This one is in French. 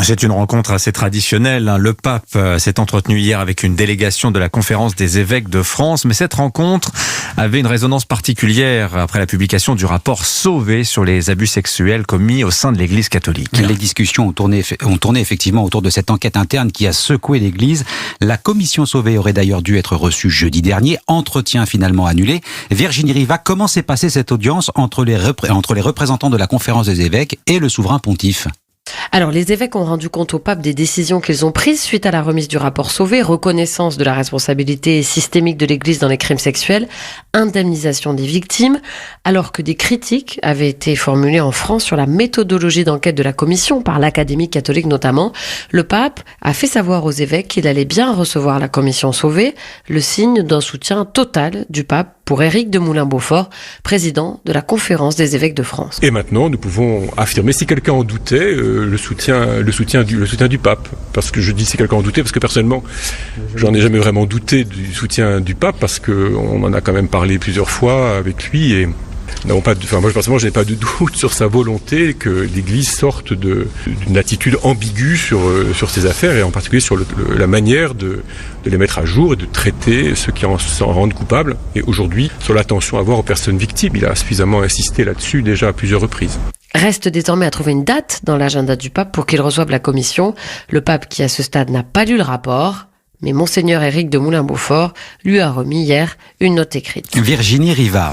C'est une rencontre assez traditionnelle. Le pape s'est entretenu hier avec une délégation de la Conférence des évêques de France. Mais cette rencontre avait une résonance particulière après la publication du rapport Sauvé sur les abus sexuels commis au sein de l'Église catholique. Les discussions ont tourné effectivement autour de cette enquête interne qui a secoué l'Église. La commission Sauvé aurait d'ailleurs dû être reçue jeudi dernier. Entretien finalement annulé. Virginie Riva, comment s'est passée cette audience entre les représentants de la Conférence des évêques et le souverain pontife ? Alors, les évêques ont rendu compte au pape des décisions qu'ils ont prises suite à la remise du rapport Sauvé, reconnaissance de la responsabilité systémique de l'Église dans les crimes sexuels, indemnisation des victimes, alors que des critiques avaient été formulées en France sur la méthodologie d'enquête de la commission, par l'Académie catholique notamment. Le pape a fait savoir aux évêques qu'il allait bien recevoir la commission Sauvé, le signe d'un soutien total du pape pour Éric de Moulin-Beaufort, président de la Conférence des évêques de France. Et maintenant, nous pouvons affirmer, si quelqu'un en doutait, le soutien du pape. Parce que je dis si quelqu'un en doutait, parce que personnellement, j'en ai jamais vraiment douté du soutien du pape, parce qu'on en a quand même parlé plusieurs fois avec lui et moi personnellement, je n'ai pas de doute sur sa volonté que l'Église sorte d'une attitude ambiguë sur ces affaires et en particulier sur la manière de les mettre à jour et de traiter ceux qui s'en rendent coupables. Et aujourd'hui, sur l'attention à avoir aux personnes victimes, il a suffisamment insisté là-dessus déjà à plusieurs reprises. Reste désormais à trouver une date dans l'agenda du pape pour qu'il reçoive la commission. Le pape qui à ce stade n'a pas lu le rapport, mais Monseigneur Éric de Moulin-Beaufort lui a remis hier une note écrite. Virginie Riva.